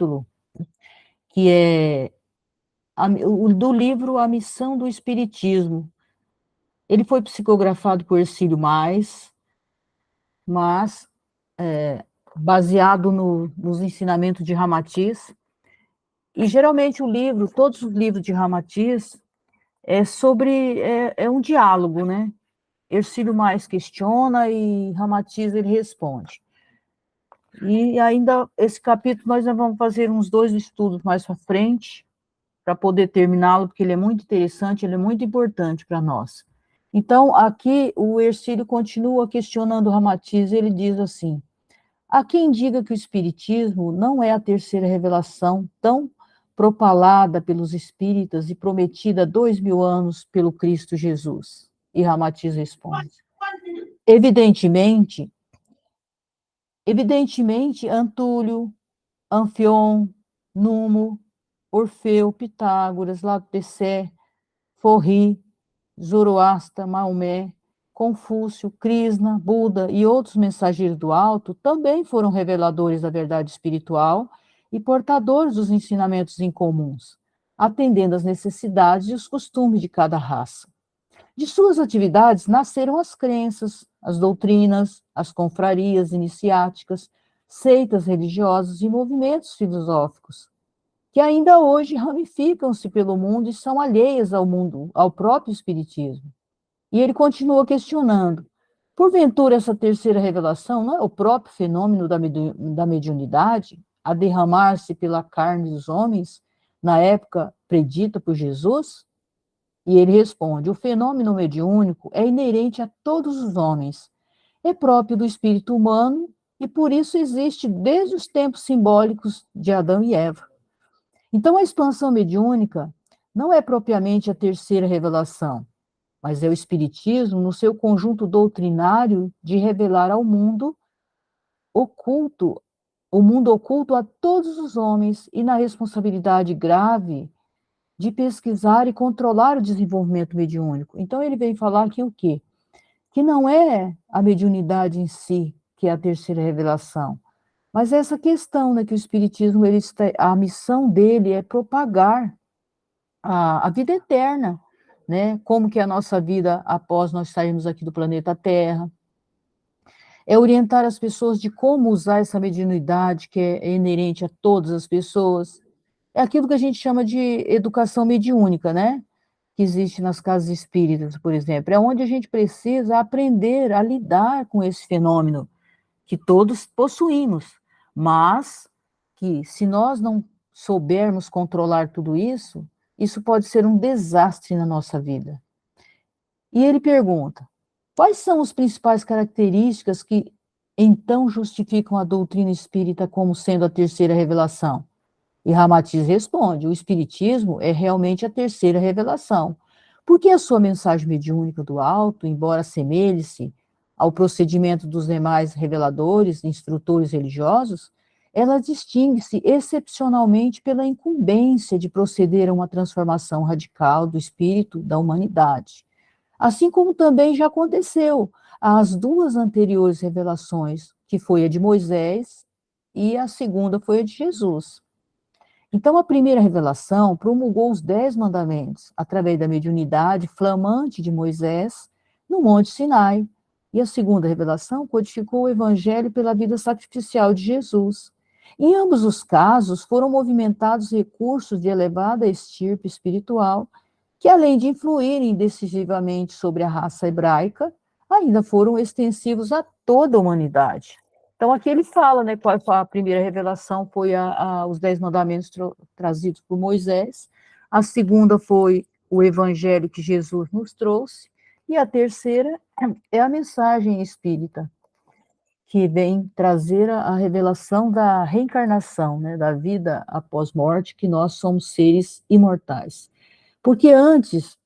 capítulo, que é do livro A Missão do Espiritismo. Ele foi psicografado por Hercílio Mais, mas baseado nos ensinamentos de Ramatiz. E geralmente todos os livros de Ramatiz é um diálogo, né? Hercílio Mais questiona e Ramatiz ele responde. E ainda esse capítulo nós vamos fazer uns 2 estudos mais para frente, para poder terminá-lo, porque ele é muito interessante, ele é muito importante para nós. Então, aqui o Hercílio continua questionando Ramatiz, ele diz assim: há quem diga que o Espiritismo não é a terceira revelação tão propalada pelos espíritas e prometida há 2000 anos pelo Cristo Jesus. E Ramatiz responde: evidentemente, Antúlio, Anfion, Numo, Orfeu, Pitágoras, Laodicé, Forri, Zoroastra, Maomé, Confúcio, Krishna, Buda e outros mensageiros do alto também foram reveladores da verdade espiritual e portadores dos ensinamentos incomuns, atendendo às necessidades e os costumes de cada raça. De suas atividades nasceram as crenças, as doutrinas, as confrarias iniciáticas, seitas religiosas e movimentos filosóficos, que ainda hoje ramificam-se pelo mundo e são alheias ao mundo, ao próprio espiritismo. E ele continua questionando: porventura essa terceira revelação não é o próprio fenômeno da mediunidade, a derramar-se pela carne dos homens, na época predita por Jesus? E ele responde: o fenômeno mediúnico é inerente a todos os homens, é próprio do espírito humano e por isso existe desde os tempos simbólicos de Adão e Eva. Então, a expansão mediúnica não é propriamente a terceira revelação, mas é o espiritismo no seu conjunto doutrinário de revelar ao mundo oculto, o mundo oculto a todos os homens e na responsabilidade grave de pesquisar e controlar o desenvolvimento mediúnico. Então, ele vem falar aqui o quê? Que não é a mediunidade em si que é a terceira revelação, mas essa questão, né, que o Espiritismo, a missão dele é propagar a vida eterna, né? Como que é a nossa vida após nós sairmos aqui do planeta Terra. É orientar as pessoas de como usar essa mediunidade que é inerente a todas as pessoas. É aquilo que a gente chama de educação mediúnica, né? Que existe nas casas espíritas, por exemplo. É onde a gente precisa aprender a lidar com esse fenômeno que todos possuímos, mas que se nós não soubermos controlar tudo isso, isso pode ser um desastre na nossa vida. E ele pergunta: quais são as principais características que então justificam a doutrina espírita como sendo a terceira revelação? E Ramatiz responde: o espiritismo é realmente a terceira revelação, porque a sua mensagem mediúnica do alto, embora assemelhe-se ao procedimento dos demais reveladores, instrutores religiosos, ela distingue-se excepcionalmente pela incumbência de proceder a uma transformação radical do espírito da humanidade. Assim como também já aconteceu às 2 anteriores revelações, que foi a de Moisés e a segunda foi a de Jesus. Então, a primeira revelação promulgou os 10 mandamentos, através da mediunidade flamante de Moisés, no Monte Sinai. E a segunda revelação codificou o evangelho pela vida sacrificial de Jesus. Em ambos os casos, foram movimentados recursos de elevada estirpe espiritual, que além de influírem decisivamente sobre a raça hebraica, ainda foram extensivos a toda a humanidade. Então, aqui ele fala, né, qual a primeira revelação foi os 10 mandamentos trazidos por Moisés, a segunda foi o evangelho que Jesus nos trouxe, e a terceira é a mensagem espírita, que vem trazer a revelação da reencarnação, né, da vida após morte, que nós somos seres imortais. Porque antes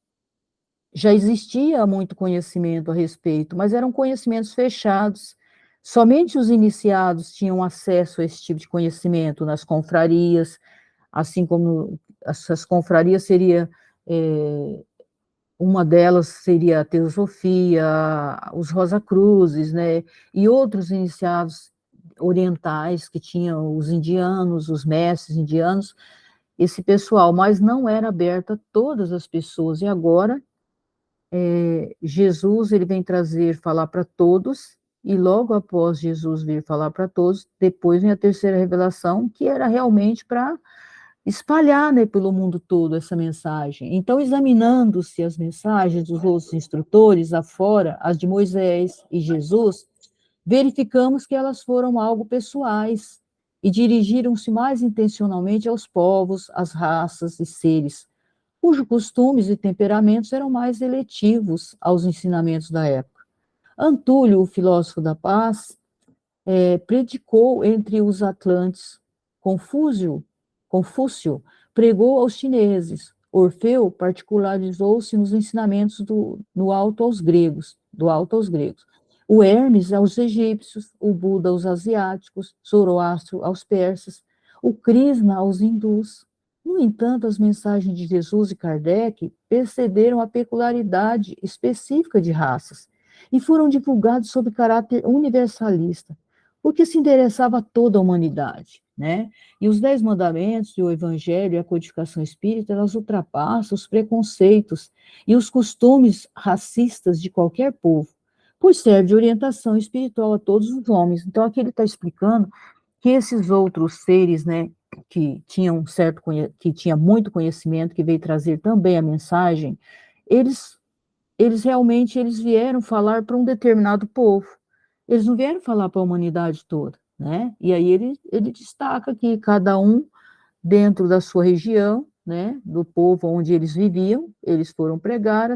já existia muito conhecimento a respeito, mas eram conhecimentos fechados. Somente os iniciados tinham acesso a esse tipo de conhecimento nas confrarias, assim como essas confrarias uma delas seria a Teosofia, os Rosa Cruzes, né, e outros iniciados orientais, que tinham os indianos, os mestres indianos, esse pessoal, mas não era aberta a todas as pessoas. E agora, Jesus, ele vem trazer, falar para todos, e logo após Jesus vir falar para todos, depois vem a terceira revelação, que era realmente para espalhar, né, pelo mundo todo essa mensagem. Então, examinando-se as mensagens dos outros instrutores, afora as de Moisés e Jesus, verificamos que elas foram algo pessoais e dirigiram-se mais intencionalmente aos povos, às raças e seres, cujos costumes e temperamentos eram mais eletivos aos ensinamentos da época. Antúlio, o filósofo da paz, predicou entre os atlantes. Confúcio pregou aos chineses. Orfeu particularizou-se nos ensinamentos do alto aos gregos, do alto aos gregos. O Hermes aos egípcios, o Buda aos asiáticos, Zoroastro aos persas, o Krishna aos hindus. No entanto, as mensagens de Jesus e Kardec perceberam a peculiaridade específica de raças e foram divulgadas sob caráter universalista, porque se interessava a toda a humanidade, né? E os 10 mandamentos e o evangelho e a codificação espírita, elas ultrapassam os preconceitos e os costumes racistas de qualquer povo, pois serve de orientação espiritual a todos os homens. Então, aqui ele está explicando que esses outros seres, né, que tinham que tinha muito conhecimento, que veio trazer também a mensagem, eles realmente eles vieram falar para um determinado povo. Eles não vieram falar para a humanidade toda, né? E aí ele destaca que cada um dentro da sua região, né, do povo onde eles viviam, eles foram pregar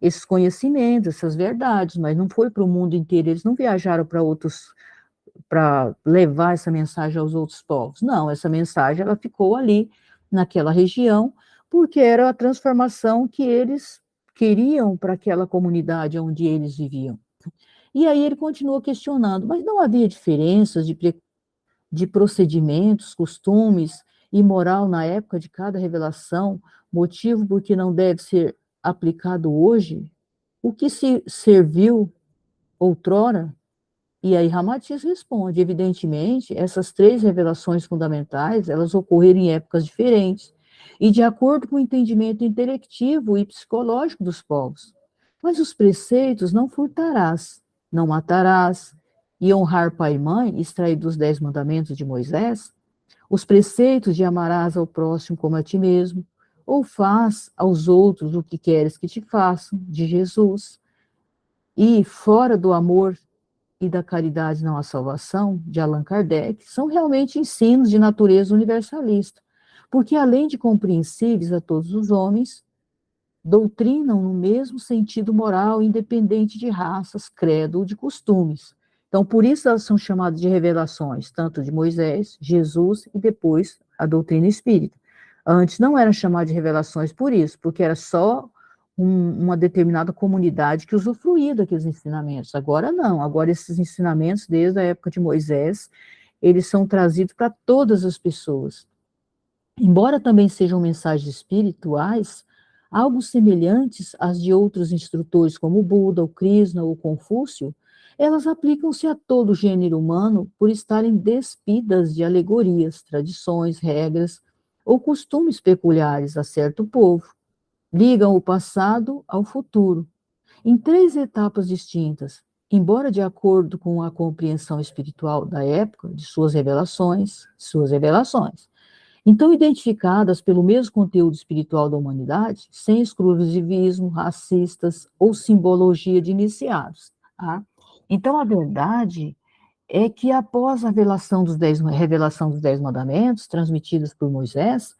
esses conhecimentos, essas verdades, mas não foi para o mundo inteiro, eles não viajaram para outros, para levar essa mensagem aos outros povos. Não, essa mensagem ela ficou ali naquela região, porque era a transformação que eles queriam para aquela comunidade onde eles viviam. E aí ele continua questionando, mas não havia diferenças de procedimentos, costumes e moral na época de cada revelação, motivo por que não deve ser aplicado hoje? O que se serviu outrora? E aí Ramatiz responde, evidentemente, essas três revelações fundamentais, elas ocorreram em épocas diferentes e de acordo com o entendimento intelectivo e psicológico dos povos. Mas os preceitos não furtarás, não matarás, e honrar pai e mãe, extraído dos 10 mandamentos de Moisés, os preceitos de amarás ao próximo como a ti mesmo, ou faz aos outros o que queres que te façam, de Jesus, e fora do amor e da caridade não há salvação, de Allan Kardec, são realmente ensinos de natureza universalista, porque além de compreensíveis a todos os homens, doutrinam no mesmo sentido moral, independente de raças, credo ou de costumes. Então, por isso elas são chamadas de revelações, tanto de Moisés, Jesus e depois a doutrina espírita. Antes não era chamada de revelações por isso, porque era só uma determinada comunidade que usufruía daqueles ensinamentos. Agora não, agora esses ensinamentos, desde a época de Moisés, eles são trazidos para todas as pessoas. Embora também sejam mensagens espirituais, algo semelhantes às de outros instrutores como o Buda, o Krishna ou o Confúcio, elas aplicam-se a todo o gênero humano por estarem despidas de alegorias, tradições, regras ou costumes peculiares a certo povo. Ligam o passado ao futuro, em três etapas distintas, embora de acordo com a compreensão espiritual da época, de suas revelações. Então, identificadas pelo mesmo conteúdo espiritual da humanidade, sem exclusivismo, racistas ou simbologia de iniciados. Tá? Então, a verdade é que após a revelação dos 10 mandamentos, transmitidos por Moisés,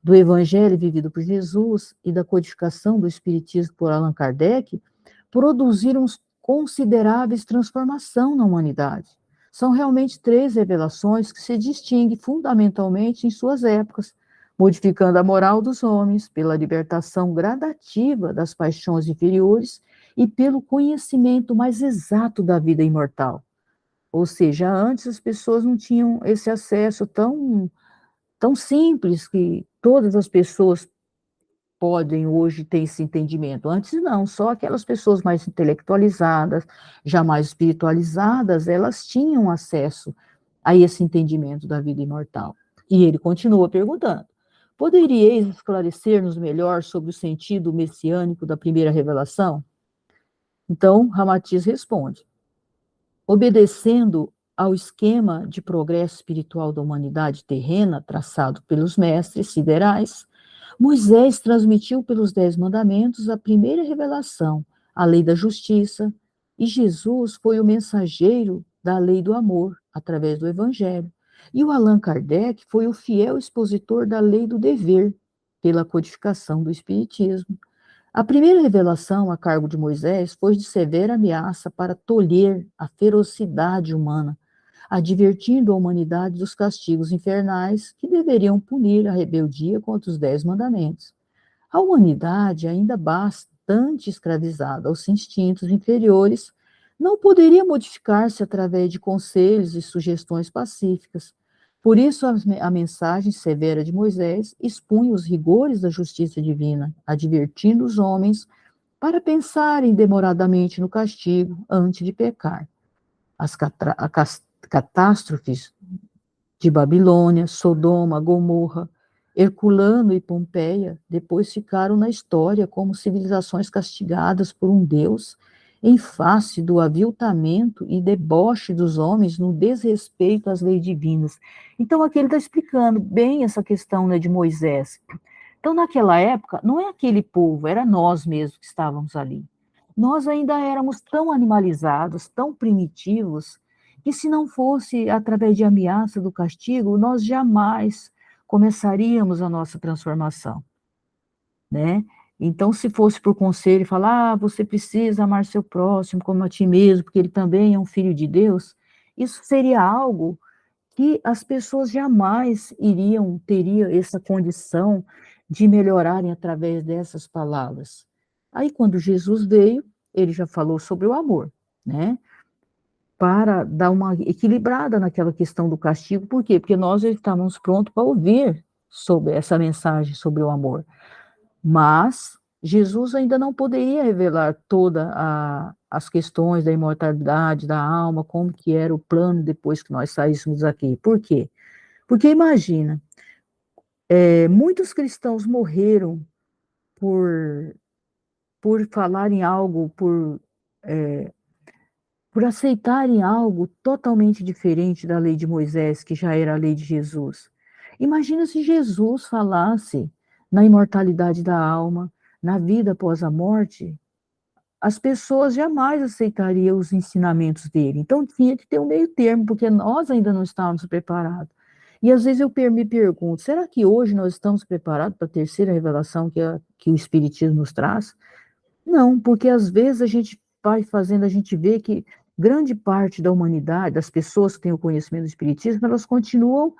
do evangelho vivido por Jesus e da codificação do espiritismo por Allan Kardec, produziram consideráveis transformações na humanidade. São realmente três revelações que se distinguem fundamentalmente em suas épocas, modificando a moral dos homens pela libertação gradativa das paixões inferiores e pelo conhecimento mais exato da vida imortal. Ou seja, antes as pessoas não tinham esse acesso tão simples que todas as pessoas podem hoje ter esse entendimento. Antes não, só aquelas pessoas mais intelectualizadas, já mais espiritualizadas, elas tinham acesso a esse entendimento da vida imortal. E ele continua perguntando: poderíeis esclarecer-nos melhor sobre o sentido messiânico da primeira revelação? Então, Ramatiz responde: obedecendo ao esquema de progresso espiritual da humanidade terrena traçado pelos mestres siderais, Moisés transmitiu pelos 10 mandamentos a primeira revelação, a lei da justiça, e Jesus foi o mensageiro da lei do amor, através do evangelho. E o Allan Kardec foi o fiel expositor da lei do dever, pela codificação do espiritismo. A primeira revelação a cargo de Moisés foi de severa ameaça para tolher a ferocidade humana, advertindo a humanidade dos castigos infernais que deveriam punir a rebeldia contra os 10 mandamentos. A humanidade, ainda bastante escravizada aos instintos inferiores, não poderia modificar-se através de conselhos e sugestões pacíficas. Por isso, a mensagem severa de Moisés expunha os rigores da justiça divina, advertindo os homens para pensarem demoradamente no castigo antes de pecar. As catástrofes de Babilônia, Sodoma, Gomorra, Herculano e Pompeia depois ficaram na história como civilizações castigadas por um Deus em face do aviltamento e deboche dos homens no desrespeito às leis divinas. Então, aqui ele está explicando bem essa questão, né, de Moisés. Então, naquela época, não é aquele povo, era nós mesmos que estávamos ali. Nós ainda éramos tão animalizados, tão primitivos, que se não fosse através de ameaça do castigo, nós jamais começaríamos a nossa transformação, né? Então, se fosse por conselho, falar, você precisa amar seu próximo como a ti mesmo, porque ele também é um filho de Deus, isso seria algo que as pessoas jamais teriam essa condição de melhorarem através dessas palavras. Aí, quando Jesus veio, ele já falou sobre o amor, né? Para dar uma equilibrada naquela questão do castigo. Por quê? Porque nós já estávamos prontos para ouvir sobre essa mensagem sobre o amor. Mas Jesus ainda não poderia revelar todas as questões da imortalidade da alma, como que era o plano depois que nós saíssemos daqui. Por quê? Porque imagina, muitos cristãos morreram por, por falarem algo, por aceitarem algo totalmente diferente da lei de Moisés, que já era a lei de Jesus. Imagina se Jesus falasse na imortalidade da alma, na vida após a morte, as pessoas jamais aceitariam os ensinamentos dele. Então tinha que ter um meio termo, porque nós ainda não estávamos preparados. E às vezes eu me pergunto, será que hoje nós estamos preparados para a terceira revelação que o Espiritismo nos traz? Não, porque às vezes a gente vai fazendo, a gente vê que grande parte da humanidade, das pessoas que têm o conhecimento do espiritismo, elas continuam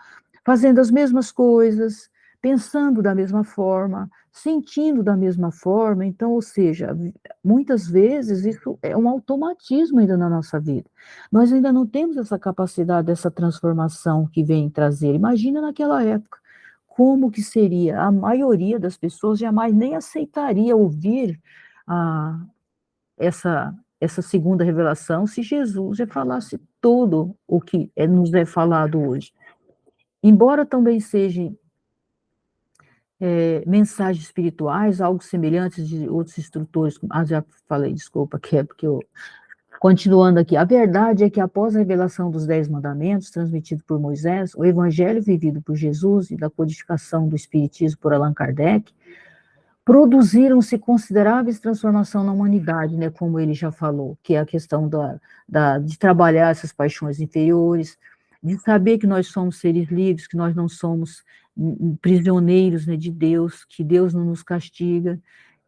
fazendo as mesmas coisas, pensando da mesma forma, sentindo da mesma forma. Então, ou seja, muitas vezes isso é um automatismo ainda na nossa vida. Nós ainda não temos essa capacidade dessa transformação que vem trazer. Imagina naquela época. Como que seria? A maioria das pessoas jamais nem aceitaria ouvir a, essa segunda revelação se Jesus já falasse tudo o que nos é falado hoje. Embora também sejam mensagens espirituais, algo semelhantes de outros instrutores, já falei, desculpa, que é porque eu... Continuando aqui, a verdade é que após a revelação dos 10 mandamentos, transmitido por Moisés, o evangelho vivido por Jesus e da codificação do Espiritismo por Allan Kardec, produziram-se consideráveis transformações na humanidade, né, como ele já falou, que é a questão de trabalhar essas paixões inferiores, de saber que nós somos seres livres, que nós não somos prisioneiros, né, de Deus, que Deus não nos castiga,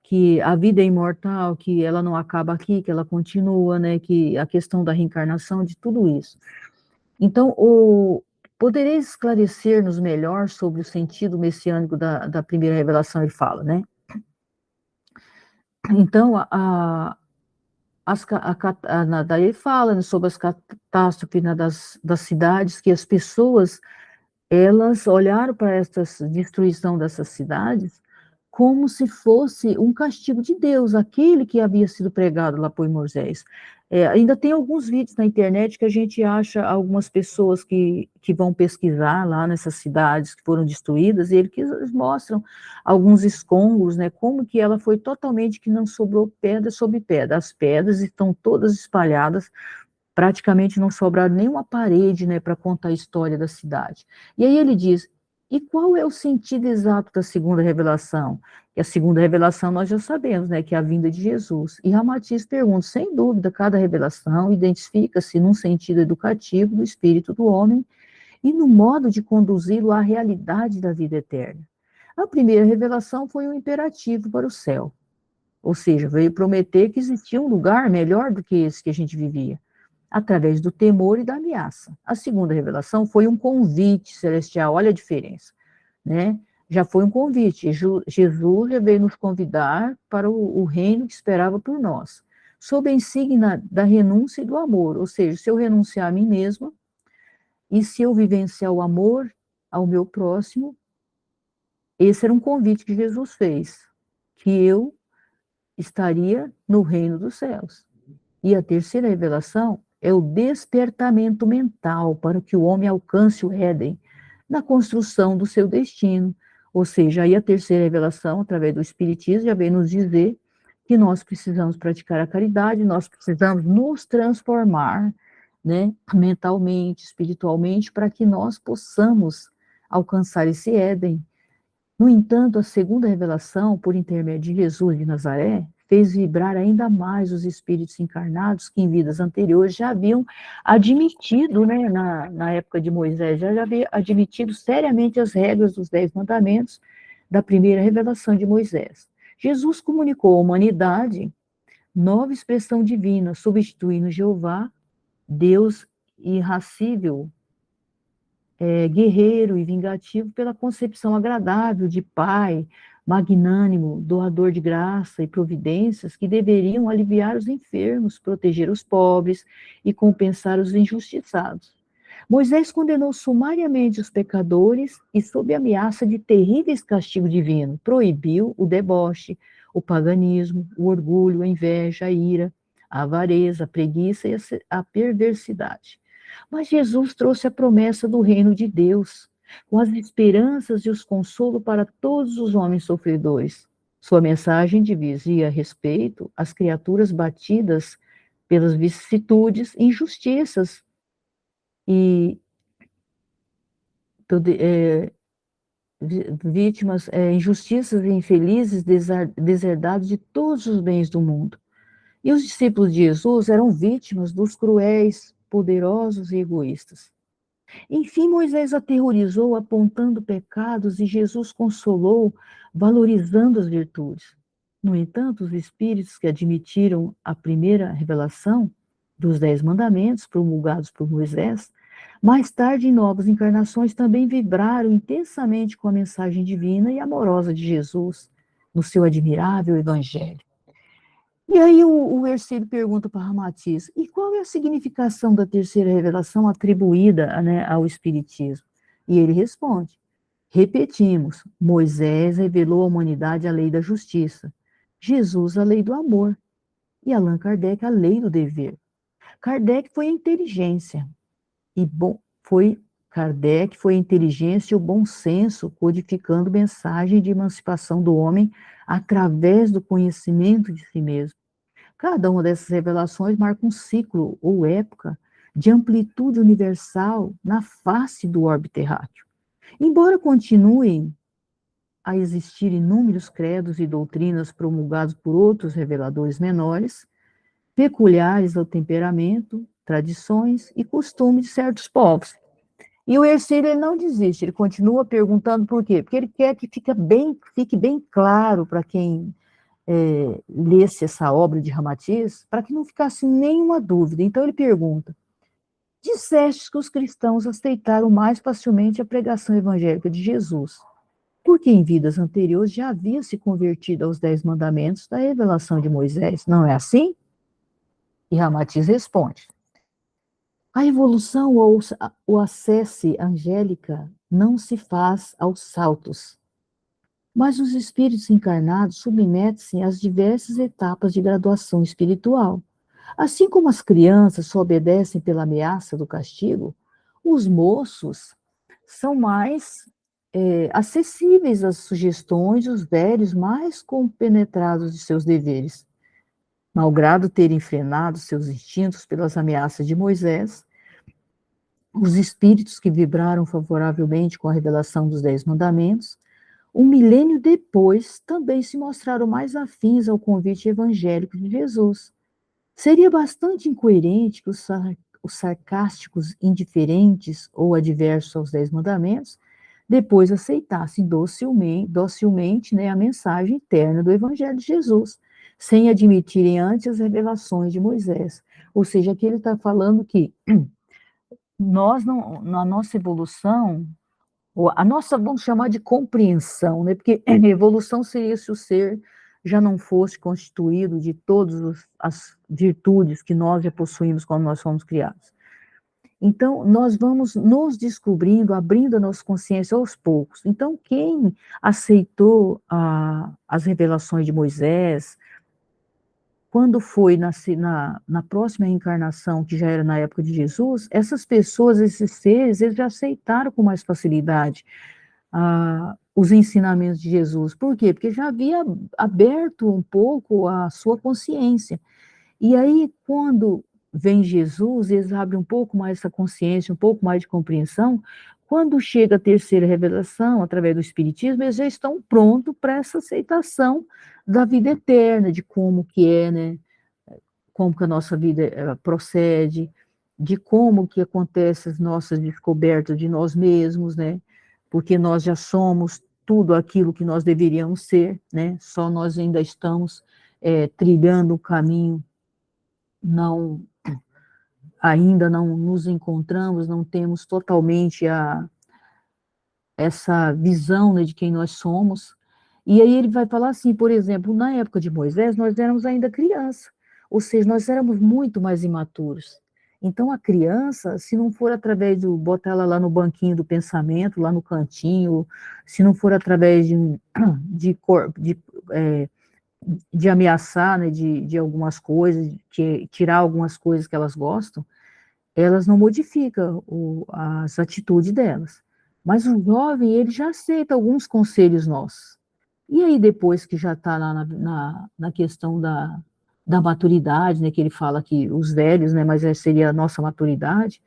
que a vida é imortal, que ela não acaba aqui, que ela continua, né, que a questão da reencarnação, de tudo isso. Então, podereis esclarecer-nos melhor sobre o sentido messiânico da primeira revelação, ele fala, né? Então, daí ele fala, né, sobre as catástrofes, né, das cidades, que as pessoas, elas olharam para essa destruição dessas cidades como se fosse um castigo de Deus, aquele que havia sido pregado lá por Moisés. Ainda tem alguns vídeos na internet que a gente acha algumas pessoas que vão pesquisar lá nessas cidades que foram destruídas, e eles mostram alguns escombros, né, como que ela foi totalmente, que não sobrou pedra sobre pedra, as pedras estão todas espalhadas, praticamente não sobraram nenhuma parede, né, para contar a história da cidade. E aí ele diz, e qual é o sentido exato da segunda revelação? E a segunda revelação nós já sabemos, né, que é a vinda de Jesus. E Ramatiz pergunta, sem dúvida, cada revelação identifica-se num sentido educativo do espírito do homem e no modo de conduzi-lo à realidade da vida eterna. A primeira revelação foi um imperativo para o céu, ou seja, veio prometer que existia um lugar melhor do que esse que a gente vivia, através do temor e da ameaça. A segunda revelação foi um convite celestial, olha a diferença, né? Já foi um convite, Jesus já veio nos convidar para o reino que esperava por nós, sob a insígnia da renúncia e do amor, ou seja, se eu renunciar a mim mesma, e se eu vivenciar o amor ao meu próximo, esse era um convite que Jesus fez, que eu estaria no reino dos céus. E a terceira revelação é o despertamento mental para que o homem alcance o Éden na construção do seu destino. Ou seja, aí a terceira revelação, através do Espiritismo, já vem nos dizer que nós precisamos praticar a caridade, nós precisamos nos transformar, né, mentalmente, espiritualmente, para que nós possamos alcançar esse Éden. No entanto, a segunda revelação, por intermédio de Jesus de Nazaré, fez vibrar ainda mais os espíritos encarnados que em vidas anteriores já haviam admitido, né, na época de Moisés, já havia admitido seriamente as regras dos 10 mandamentos da primeira revelação de Moisés. Jesus comunicou à humanidade nova expressão divina, substituindo Jeová, Deus irracível, guerreiro e vingativo, pela concepção agradável de pai, magnânimo, doador de graça e providências que deveriam aliviar os enfermos, proteger os pobres e compensar os injustiçados. Moisés condenou sumariamente os pecadores e, sob ameaça de terríveis castigos divinos, proibiu o deboche, o paganismo, o orgulho, a inveja, a ira, a avareza, a preguiça e a perversidade. Mas Jesus trouxe a promessa do reino de Deus, com as esperanças e os consolos para todos os homens sofredores. Sua mensagem dizia respeito às criaturas batidas pelas vicissitudes e injustiças e vítimas, injustiças e infelizes, deserdados de todos os bens do mundo. E os discípulos de Jesus eram vítimas dos cruéis, poderosos e egoístas. Enfim, Moisés aterrorizou, apontando pecados, e Jesus consolou, valorizando as virtudes. No entanto, os espíritos que admitiram a primeira revelação dos 10 mandamentos, promulgados por Moisés, mais tarde, em novas encarnações, também vibraram intensamente com a mensagem divina e amorosa de Jesus, no seu admirável evangelho. E aí o Ercílio pergunta para Ramatiz, e qual é a significação da terceira revelação atribuída, né, ao Espiritismo? E ele responde, repetimos, Moisés revelou à humanidade a lei da justiça, Jesus a lei do amor, e Allan Kardec a lei do dever. Kardec foi a inteligência, Kardec foi a inteligência e o bom senso, codificando mensagem de emancipação do homem através do conhecimento de si mesmo. Cada uma dessas revelações marca um ciclo ou época de amplitude universal na face do orbe terráqueo. Embora continuem a existir inúmeros credos e doutrinas promulgados por outros reveladores menores, peculiares ao temperamento, tradições e costumes de certos povos. E o Ercílio ele não desiste, ele continua perguntando por quê? Porque ele quer que fique bem claro para quem lesse essa obra de Ramatiz, para que não ficasse nenhuma dúvida. Então ele pergunta, disseste que os cristãos aceitaram mais facilmente a pregação evangélica de Jesus, porque em vidas anteriores já havia se convertido aos 10 mandamentos da revelação de Moisés, não é assim? E Ramatiz responde, a evolução ou a acesse angélica não se faz aos saltos, Mas os espíritos encarnados submetem-se às diversas etapas de graduação espiritual. Assim como as crianças só obedecem pela ameaça do castigo, os moços são mais acessíveis às sugestões, os velhos mais compenetrados de seus deveres. Malgrado terem frenado seus instintos pelas ameaças de Moisés, os espíritos que vibraram favoravelmente com a revelação dos Dez Mandamentos, um milênio depois, também se mostraram mais afins ao convite evangélico de Jesus. Seria bastante incoerente que os sarcásticos, indiferentes ou adversos aos Dez Mandamentos depois aceitassem docilmente, né, a mensagem eterna do Evangelho de Jesus, sem admitirem antes as revelações de Moisés. Ou seja, aqui ele está falando que nós, não, na nossa evolução, ou a nossa, vamos chamar de compreensão, né? Porque evolução seria se o ser já não fosse constituído de todas as virtudes que nós já possuímos quando nós fomos criados. Então, nós vamos nos descobrindo, abrindo a nossa consciência aos poucos. Então, quem aceitou as revelações de Moisés, quando foi na próxima reencarnação, que já era na época de Jesus, essas pessoas, esses seres, eles já aceitaram com mais facilidade os ensinamentos de Jesus. Por quê? Porque já havia aberto um pouco a sua consciência. E aí, quando vem Jesus, eles abrem um pouco mais essa consciência, um pouco mais de compreensão. Quando chega a terceira revelação, através do Espiritismo, eles já estão prontos para essa aceitação da vida eterna, de como que é, né? Como que a nossa vida procede, de como que acontecem as nossas descobertas de nós mesmos, né? Porque nós já somos tudo aquilo que nós deveríamos ser, né? Só nós ainda estamos trilhando o caminho, não, ainda não nos encontramos, não temos totalmente essa visão, né, de quem nós somos. E aí ele vai falar assim, por exemplo, na época de Moisés, nós éramos ainda criança, ou seja, nós éramos muito mais imaturos. Então, a criança, se não for através do, botar ela lá no banquinho do pensamento, lá no cantinho, se não for através de, de, é, de ameaçar, né, de algumas coisas, de tirar algumas coisas que elas gostam, elas não modificam as atitudes delas. Mas o jovem, ele já aceita alguns conselhos nossos. E aí, depois que já está lá na questão da maturidade, né, que ele fala que os velhos, né, mas seria a nossa maturidade,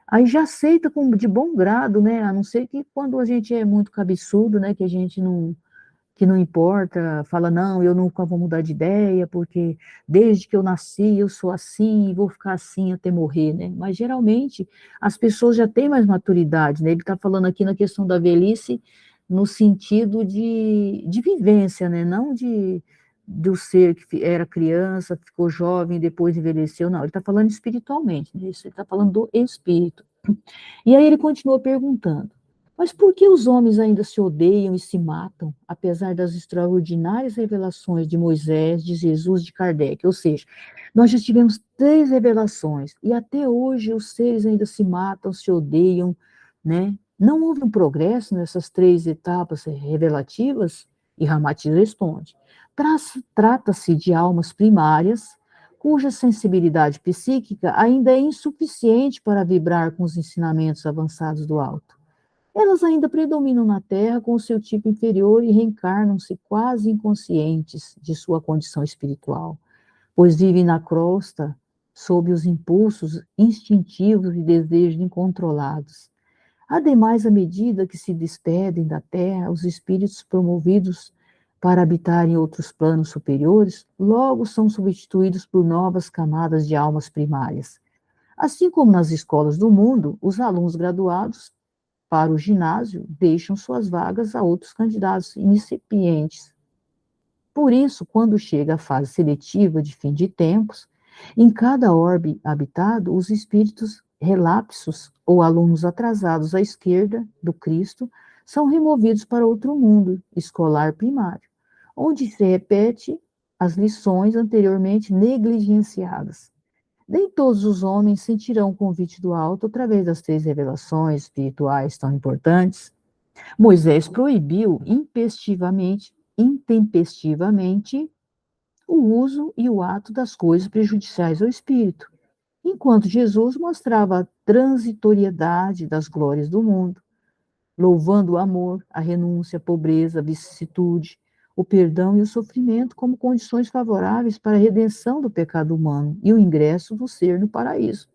aí já aceita de bom grado, né, a não ser que quando a gente é muito cabeçudo, né, que a gente não, que não importa, fala, não, eu nunca vou mudar de ideia, porque desde que eu nasci eu sou assim e vou ficar assim até morrer, né? Mas geralmente as pessoas já têm mais maturidade, né? Ele está falando aqui na questão da velhice no sentido de vivência, né? Não do ser que era criança, ficou jovem, depois envelheceu, não, ele está falando espiritualmente, né? Isso, ele está falando do espírito. E aí ele continua perguntando, mas por que os homens ainda se odeiam e se matam, apesar das extraordinárias revelações de Moisés, de Jesus, de Kardec? Ou seja, nós já tivemos 3 revelações, e até hoje os seres ainda se matam, se odeiam, né? Não houve um progresso nessas 3 etapas revelativas? E Ramatiz responde, trata-se de almas primárias, cuja sensibilidade psíquica ainda é insuficiente para vibrar com os ensinamentos avançados do alto. Elas ainda predominam na Terra com o seu tipo inferior e reencarnam-se quase inconscientes de sua condição espiritual, pois vivem na crosta sob os impulsos instintivos e desejos incontrolados. Ademais, à medida que se despedem da Terra, os espíritos promovidos para habitar em outros planos superiores, logo são substituídos por novas camadas de almas primárias. Assim como nas escolas do mundo, os alunos graduados para o ginásio deixam suas vagas a outros candidatos incipientes. Por isso, quando chega a fase seletiva de fim de tempos, em cada orbe habitado, os espíritos relapsos ou alunos atrasados à esquerda do Cristo são removidos para outro mundo escolar primário, onde se repete as lições anteriormente negligenciadas. Nem todos os homens sentirão o convite do alto através das 3 revelações espirituais tão importantes, Moisés proibiu intempestivamente o uso e o ato das coisas prejudiciais ao espírito, enquanto Jesus mostrava a transitoriedade das glórias do mundo, louvando o amor, a renúncia, a pobreza, a vicissitude, o perdão e o sofrimento como condições favoráveis para a redenção do pecado humano e o ingresso do ser no paraíso.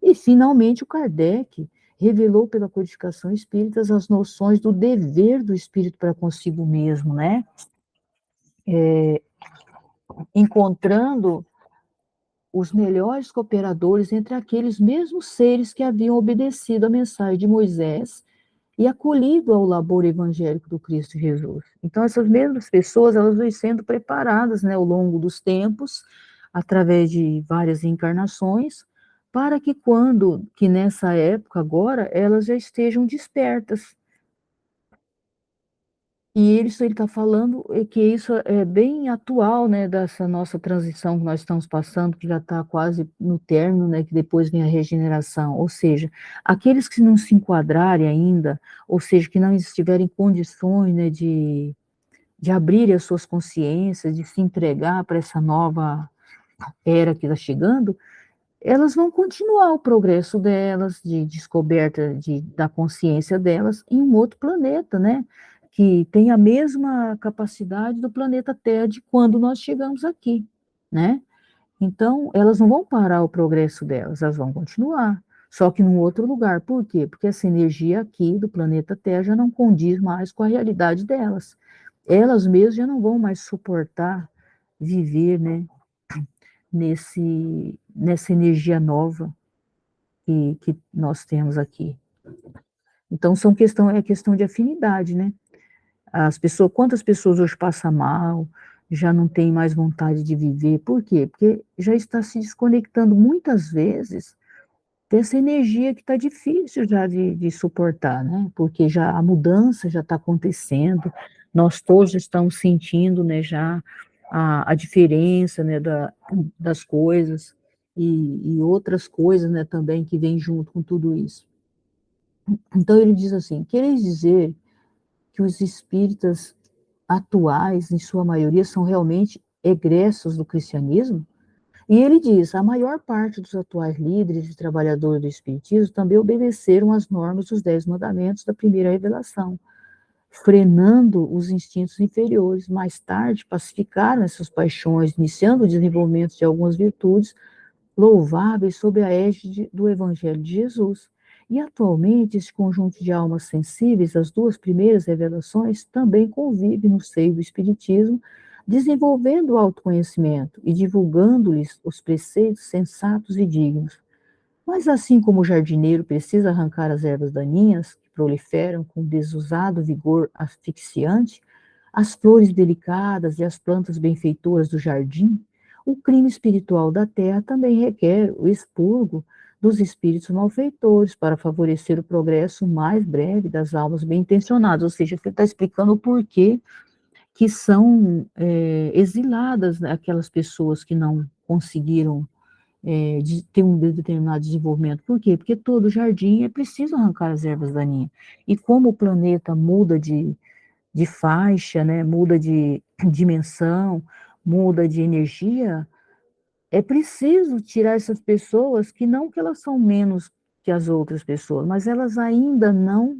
E, finalmente, o Kardec revelou pela codificação espírita as noções do dever do espírito para consigo mesmo, né? Encontrando os melhores cooperadores entre aqueles mesmos seres que haviam obedecido à mensagem de Moisés e acolhido ao labor evangélico do Cristo Jesus. Então, essas mesmas pessoas, elas vêm sendo preparadas, né, ao longo dos tempos, através de várias encarnações, para que nessa época agora, elas já estejam despertas. E isso ele está falando que isso é bem atual, né, dessa nossa transição que nós estamos passando, que já está quase no término, né, que depois vem a regeneração. Ou seja, aqueles que não se enquadrarem ainda, ou seja, que não estiverem em condições, né, de abrir as suas consciências, de se entregar para essa nova era que está chegando, elas vão continuar o progresso delas, de descoberta da consciência delas, em um outro planeta, né? Que tem a mesma capacidade do planeta Terra de quando nós chegamos aqui, né? Então, elas não vão parar o progresso delas, elas vão continuar, só que num outro lugar. Por quê? Porque essa energia aqui do planeta Terra já não condiz mais com a realidade delas. Elas mesmas já não vão mais suportar viver, né, nessa energia nova que nós temos aqui. Então, é questão de afinidade, né? Quantas pessoas hoje passam mal, já não tem mais vontade de viver, por quê? Porque já está se desconectando muitas vezes dessa energia que está difícil já de suportar, né? Porque já a mudança já está acontecendo, nós todos estamos sentindo, né, já a diferença, né, das coisas e outras coisas, né, também que vêm junto com tudo isso. Então ele diz assim: quereis dizer que os espíritas atuais, em sua maioria, são realmente egressos do cristianismo? E ele diz: a maior parte dos atuais líderes e trabalhadores do Espiritismo também obedeceram às normas dos 10 mandamentos da primeira revelação, frenando os instintos inferiores. Mais tarde, pacificaram essas paixões, iniciando o desenvolvimento de algumas virtudes louváveis sob a égide do Evangelho de Jesus. E atualmente, esse conjunto de almas sensíveis às duas primeiras revelações também convive no seio do Espiritismo, desenvolvendo o autoconhecimento e divulgando-lhes os preceitos sensatos e dignos. Mas assim como o jardineiro precisa arrancar as ervas daninhas que proliferam com desusado vigor asfixiante, as flores delicadas e as plantas benfeitoras do jardim, o crime espiritual da terra também requer o expurgo dos espíritos malfeitores para favorecer o progresso mais breve das almas bem-intencionadas. Ou seja, você está explicando o porquê que são exiladas, né, aquelas pessoas que não conseguiram de ter um determinado desenvolvimento. Por quê? Porque todo jardim é preciso arrancar as ervas daninhas. E como o planeta muda de faixa, né, muda de dimensão, muda de energia, é preciso tirar essas pessoas que não que elas são menos que as outras pessoas, mas elas ainda não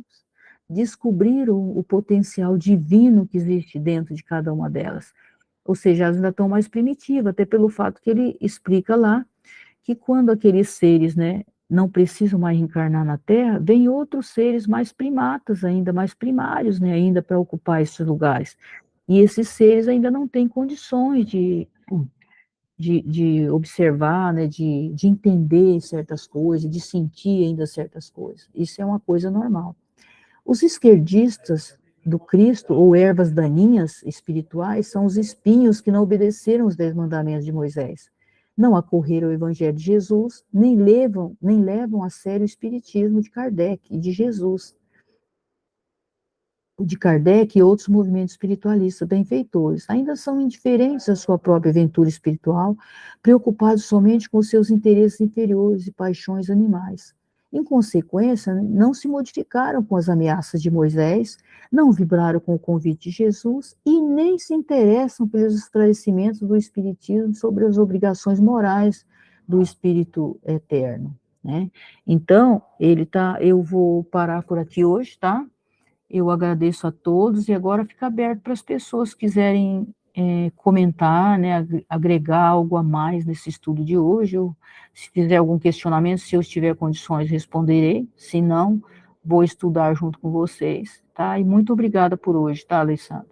descobriram o potencial divino que existe dentro de cada uma delas. Ou seja, elas ainda estão mais primitivas, até pelo fato que ele explica lá que quando aqueles seres, né, não precisam mais reencarnar na Terra, vem outros seres mais primatas ainda, mais primários, né, ainda para ocupar esses lugares. E esses seres ainda não têm condições de observar, né, de entender certas coisas, de sentir ainda certas coisas. Isso é uma coisa normal. Os esquerdistas do Cristo, ou ervas daninhas espirituais, são os espinhos que não obedeceram os 10 mandamentos de Moisés. Não acorreram ao Evangelho de Jesus, nem levam a sério o Espiritismo de Kardec e de Jesus, de Kardec e outros movimentos espiritualistas benfeitores. Ainda são indiferentes à sua própria aventura espiritual, preocupados somente com seus interesses inferiores e paixões animais. Em consequência, não se modificaram com as ameaças de Moisés, não vibraram com o convite de Jesus e nem se interessam pelos esclarecimentos do Espiritismo sobre as obrigações morais do Espírito Eterno, né? Então, eu vou parar por aqui hoje, tá? Eu agradeço a todos e agora fica aberto para as pessoas que quiserem comentar, né, agregar algo a mais nesse estudo de hoje, ou se fizer algum questionamento, se eu tiver condições, responderei, se não, vou estudar junto com vocês, tá? E muito obrigada por hoje, tá, Alessandra?